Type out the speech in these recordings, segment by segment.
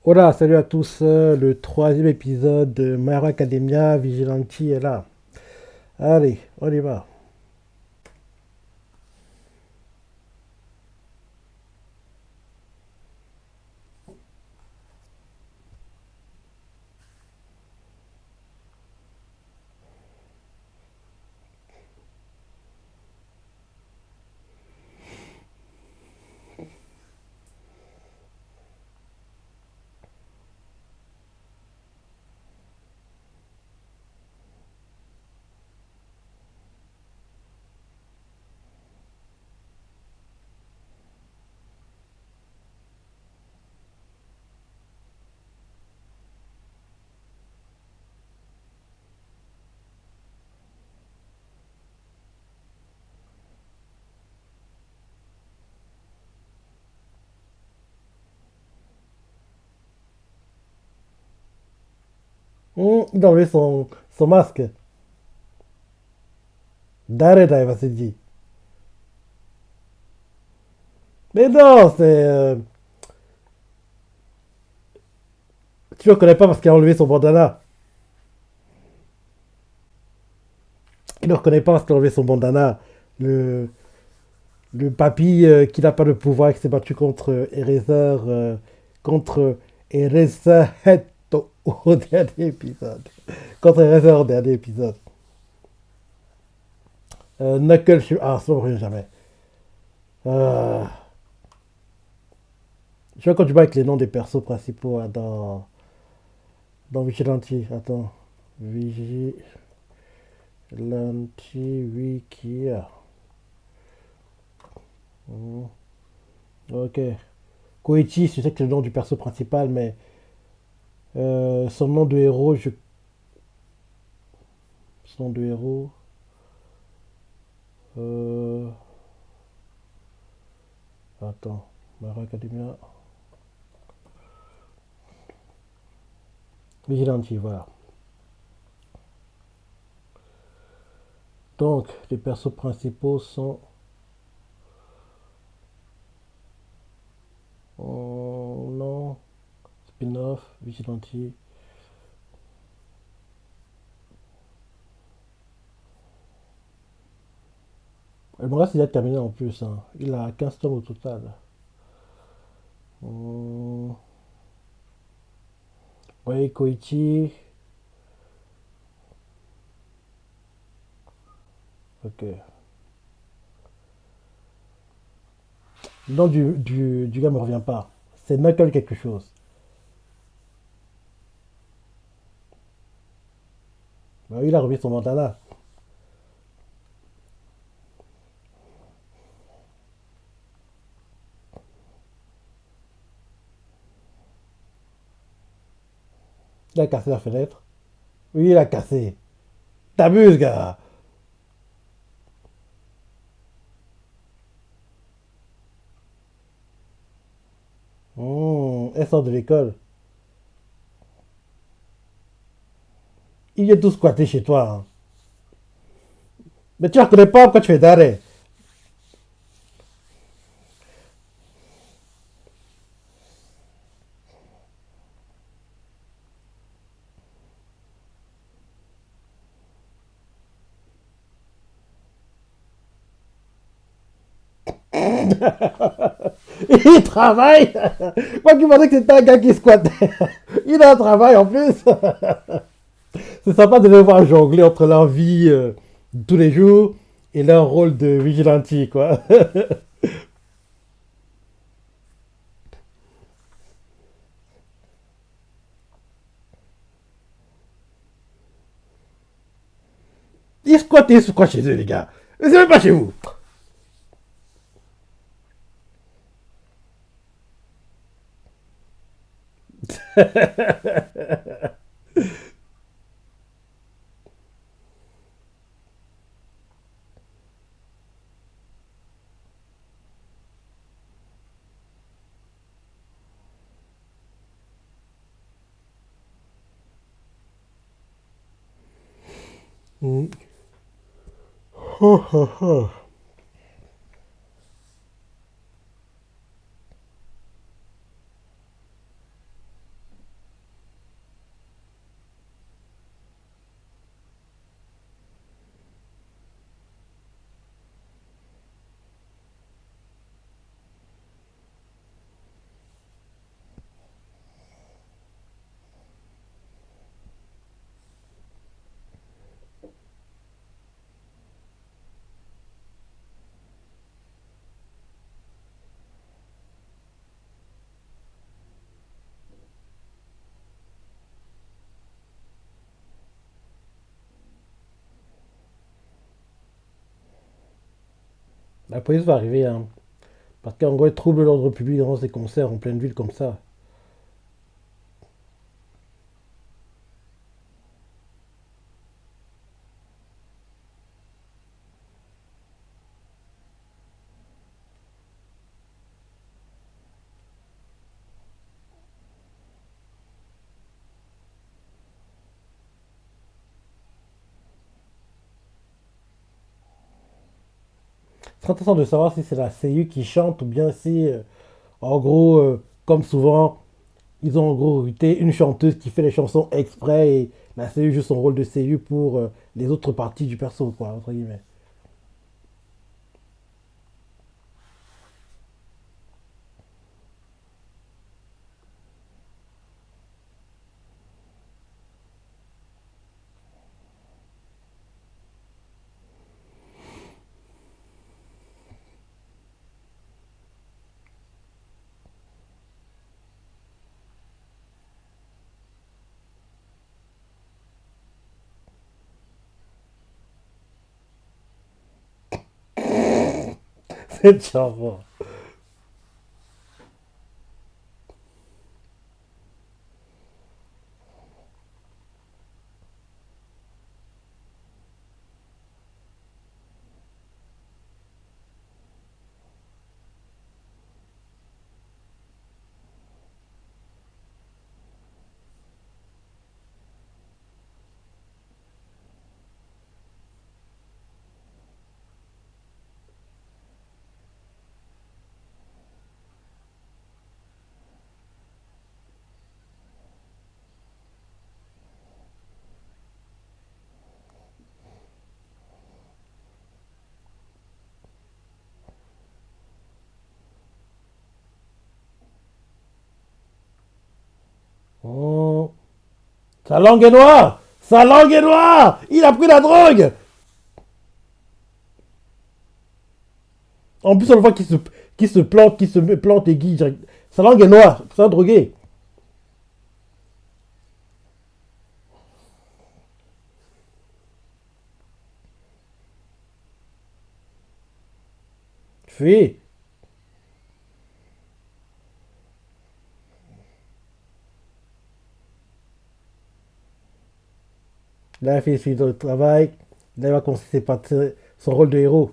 Hola, salut à tous. Le troisième épisode de My Hero Academia, Vigilante est là. Allez, on y va. Il a enlevé son masque. Dareda, il va se dire. Mais non, tu le connais pas parce qu'il a enlevé son bandana. Il ne le reconnaît pas parce qu'il a enlevé son bandana. Le, le papy qui n'a pas de pouvoir, qui s'est battu contre Eraser, contre Eraser au dernier épisode. Contre Eraser au dernier épisode. Knuckles, ah, ça ne revient jamais. Euh, Je vois quand tu vas avec les noms des persos principaux hein, dans Vigilante. Attends. Vigilante Wiki. Hmm. Ok. Koichi, je sais que c'est le nom du perso principal, mais son nom de héros, son nom de héros. Euh... Attends. Mara Academia. Vigilante, voilà. Donc, les persos principaux sont. Non. Spin-off, Vigilante. Le manga, c'est déjà terminé en plus. Hein. Il a 15 tomes au total. Hmm. Oui, Koichi. Ok. Le nom du gars me revient pas. C'est Knuckle quelque chose. Bah, il a remis son bandana. Il a cassé la fenêtre. Oui, il a cassé. T'abuses, gars. Elle sort de l'école. Il est tout squatté chez toi. Hein. Mais tu ne reconnais pas pourquoi tu fais d'arrêt. Il travaille. Moi qui pensais que c'était un gars qui squattait. Il a un travail en plus. C'est sympa de les voir jongler entre leur vie de tous les jours et leur rôle de vigilante, quoi. Ils squattent chez eux, les gars. Mais c'est même pas chez vous. Mm. La police va arriver, hein. Parce qu'en gros, ils troublent l'ordre public dans ces concerts en pleine ville comme ça. C'est intéressant de savoir si c'est la CU qui chante ou bien si, en gros, comme souvent, ils ont en gros recruté une chanteuse qui fait les chansons exprès et la CU joue son rôle de CU pour les autres parties du perso, quoi, entre guillemets. C'est charmant. Oh. Sa langue est noire. Sa langue est noire. Il a pris la drogue. En plus, on le voit qui se plante, qui se plante et qui... Sa langue est noire. C'est un drogué. Fui. Là, il fait suite au travail. Là, il va commencer son rôle de héros.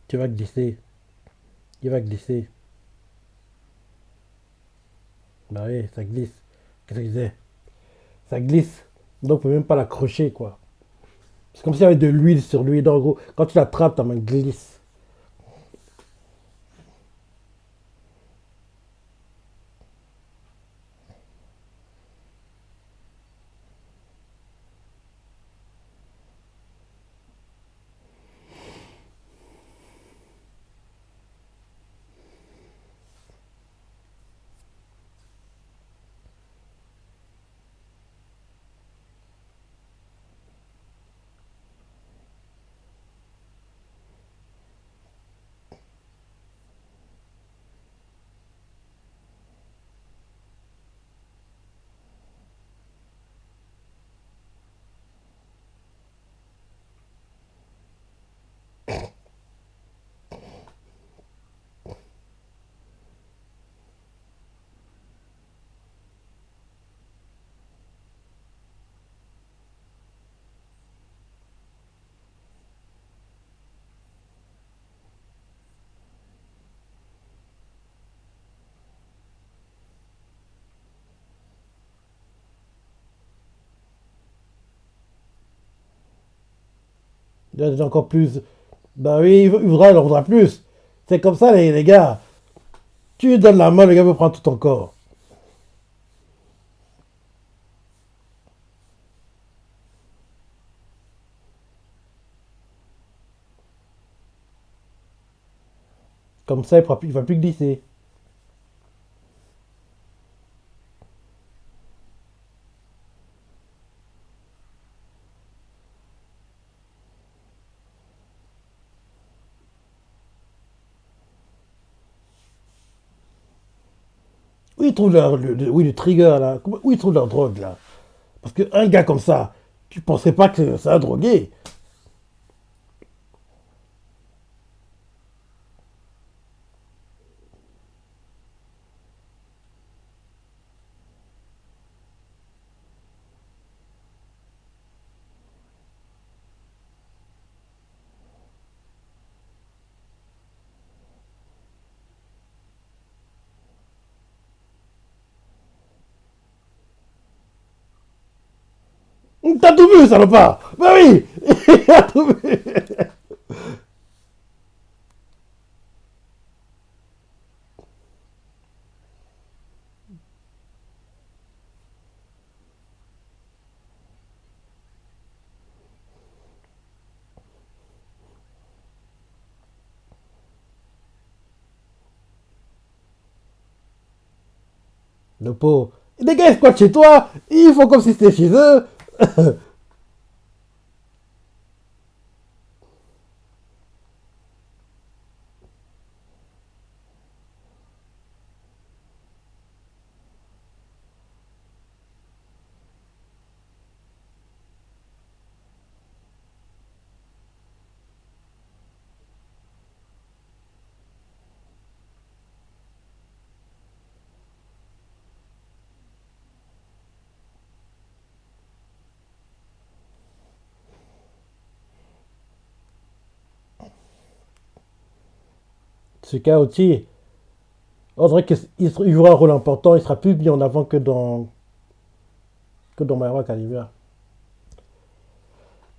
Tu vas glisser. Il va glisser. Bah oui, ça glisse. Qu'est-ce que je disais? Ça glisse. Donc, on peut même pas l'accrocher, quoi. C'est comme s'il y avait de l'huile sur lui. Donc, en gros, quand tu l'attrapes, ta main glisse. Il y a encore plus. Bah oui, il voudra, il en voudra plus. C'est comme ça, les gars. Tu lui donnes la main, le gars veut prendre tout ton corps. Comme ça, il va plus glisser. Où ils trouvent oui, le trigger, là? Où ils trouvent leur drogue, là? Parce qu'un gars comme ça, tu penserais pas que c'est un drogué. T'as tout vu, salopard! Bah oui! T'as tout vu! Le pauvre. Les gars, ils squattent chez toi, ils font comme si c'était chez eux. Ce Kaoti, on dirait qu'il jouera un rôle important, il sera plus mis en avant que dans My Hero Academia.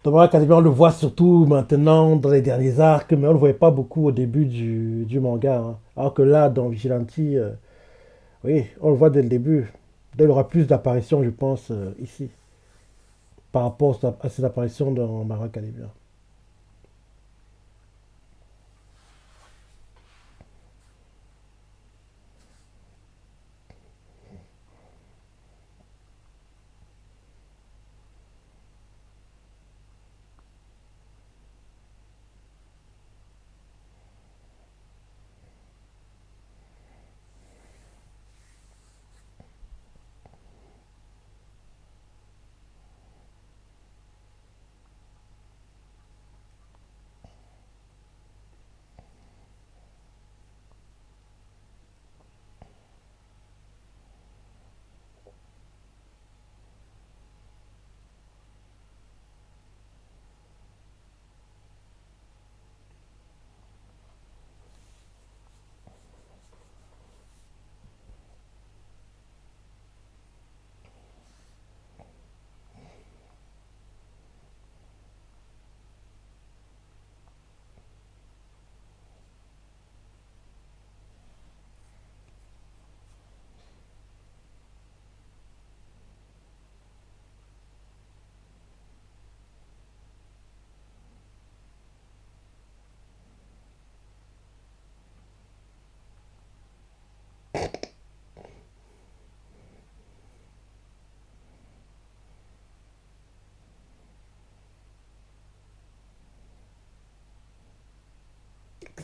Dans My Hero Academia, on le voit surtout maintenant dans les derniers arcs, mais on ne le voyait pas beaucoup au début du manga, hein. Alors que là, dans Vigilante, oui, on le voit dès le début. Il aura plus d'apparitions, je pense, ici, par rapport à ses apparitions dans My Hero Academia.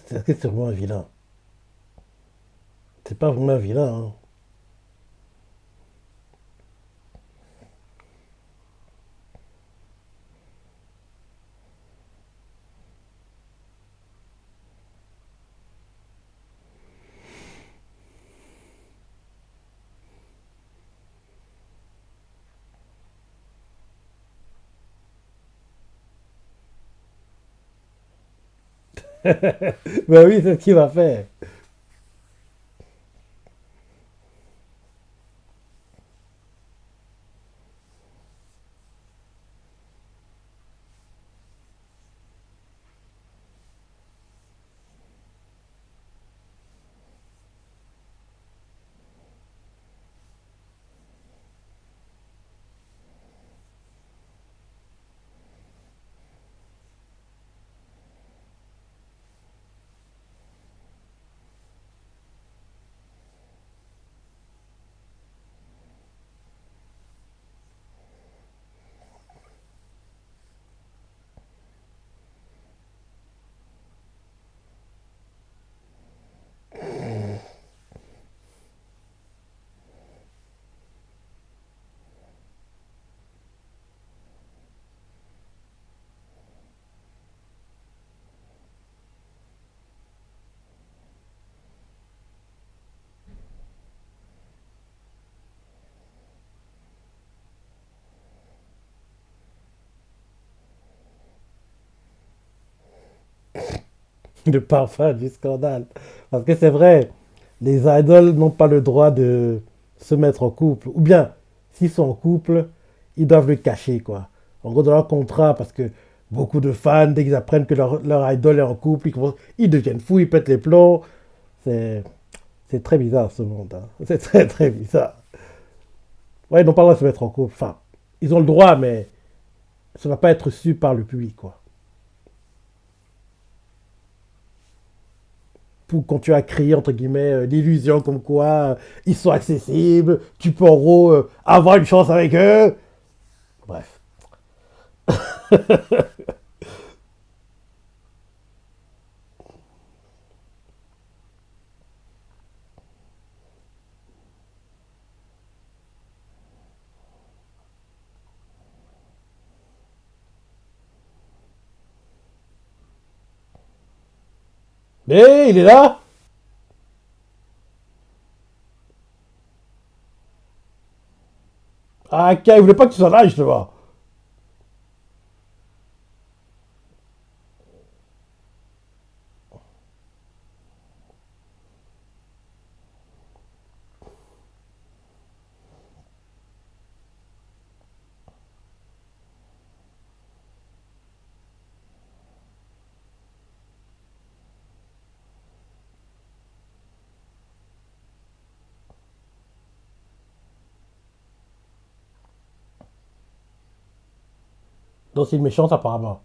C'est sûrement un vilain. C'est pas vraiment un vilain, hein. Ben oui, c'est ce qu'il va faire. Le parfum du scandale. Parce que c'est vrai, les idoles n'ont pas le droit de se mettre en couple. Ou bien, s'ils sont en couple, ils doivent le cacher, quoi. En gros, dans leur contrat, parce que beaucoup de fans, dès qu'ils apprennent que leur idole est en couple, ils deviennent fous, ils pètent les plombs. C'est, c'est très bizarre, ce monde, hein. C'est très, très bizarre. Ouais, ils n'ont pas le droit de se mettre en couple. Enfin, ils ont le droit, mais ça ne va pas être su par le public, quoi. Pour quand tu as créé entre guillemets l'illusion comme quoi ils sont accessibles, tu peux en gros avoir une chance avec eux. Bref. Mais il est là. Ah, ok, il voulait pas que tu sois là justement. Donc c'est une méchante apparemment.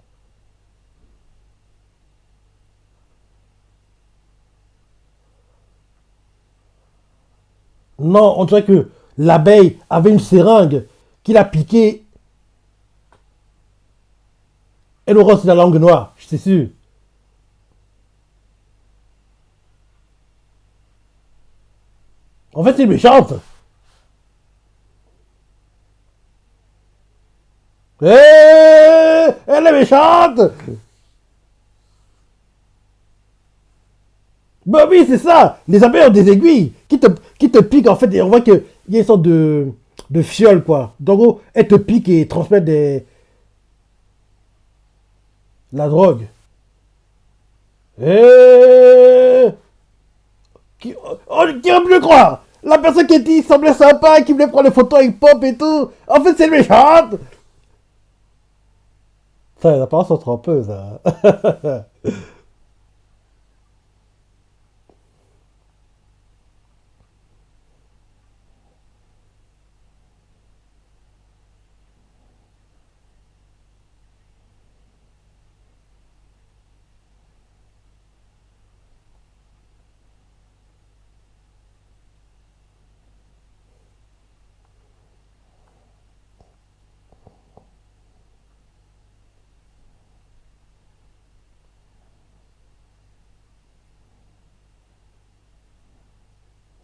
Non, on dirait que l'abeille avait une seringue qu'il a piqué. Elle aura aussi la langue noire, je suis sûr. En fait, c'est une méchante. Elle est méchante. Bah oui, c'est ça. Les abeilles ont des aiguilles qui te piquent en fait. Et on voit qu'il y a une sorte de fiole, quoi. Donc, en gros, elles te piquent et transmettent la drogue. Et... qui va me le croire? La personne qui dit semblait sympa, qui voulait prendre des photos avec Pop et tout. En fait, c'est une méchante. Ça, les apparences sont trompeuses, hein.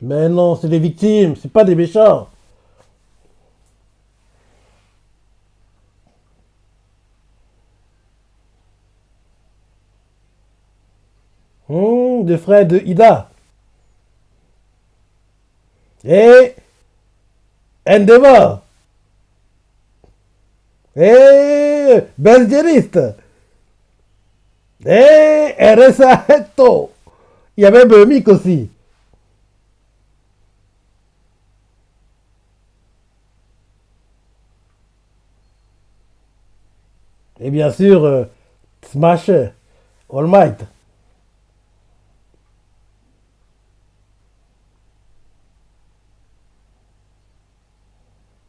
Mais non, c'est des victimes, c'est pas des méchants. Des frères de Ida. Et Endeavor. Et Belgériste. Et RSA Hetto. Il y avait Mick aussi. Et bien sûr, Smash, All Might.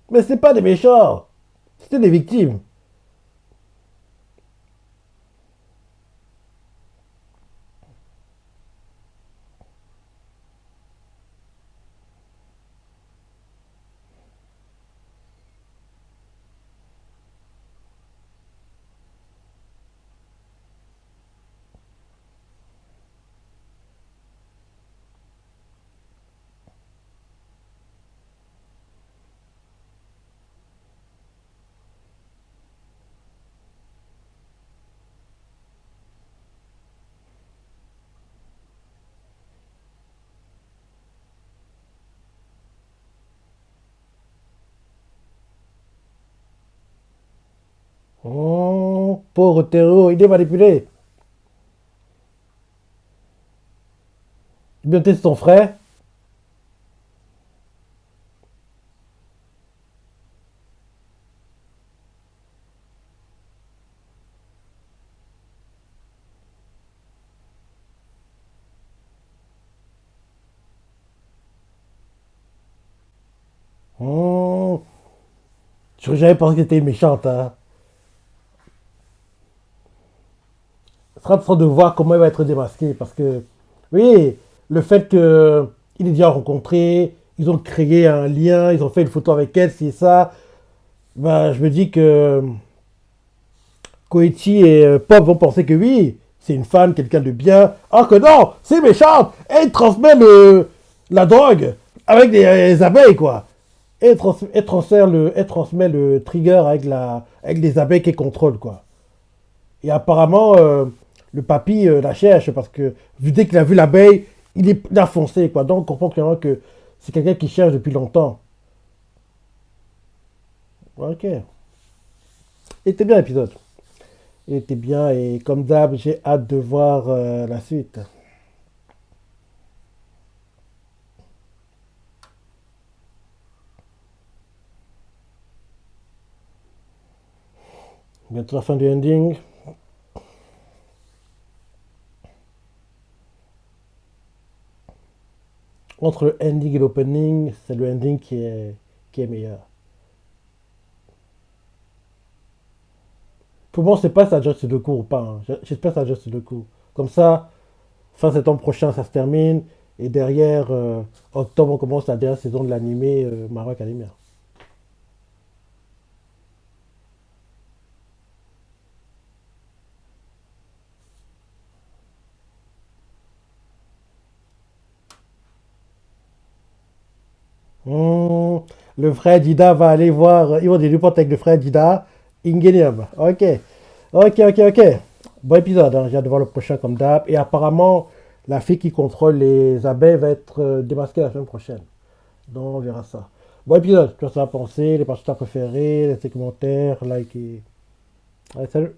Mais c'est pas des méchants. C'était des victimes. Pauvre terreau, il est manipulé. Bien peut-être c'est son frère. Hmm. J'aurais jamais pensé que c'était méchante. Hein. Ce sera intéressant de voir comment elle va être démasquée. Parce que, oui, le fait qu'il est déjà rencontré, ils ont créé un lien, ils ont fait une photo avec elle, c'est ça. Ben, je me dis que Koichi et Pop vont penser que oui, c'est une fan, quelqu'un de bien. Alors que non, c'est méchante. Elle transmet la drogue avec des abeilles, quoi. Elle transmet le trigger avec des abeilles qu'elle contrôle, quoi. Et apparemment, le papy la cherche parce que dès qu'il a vu l'abeille, il a foncé, quoi. Donc on comprend clairement que c'est quelqu'un qui cherche depuis longtemps. Ok. Il était bien l'épisode. Il était bien et comme d'hab, j'ai hâte de voir la suite. Bientôt la fin du ending. Entre le ending et l'opening, c'est le ending qui est meilleur. Pour moi, c'est pas si ça juste de cours ou pas. Hein. J'espère que ça juste de cours. Comme ça, fin septembre prochain, ça se termine. Et derrière, octobre, on commence la dernière saison de l'animé Mario Academia. Hmm, le frère Dida va aller voir. Ils vont des reports avec le frère Dida. Ingenium. Ok. Ok, ok, ok. Bon épisode. Hein. J'ai hâte de voir le prochain comme d'hab. Et apparemment, la fille qui contrôle les abeilles va être démasquée la semaine prochaine. Donc on verra ça. Bon épisode. Tu vois ça à penser. Les participants préférés. Laissez des commentaires. Likez. Allez, salut.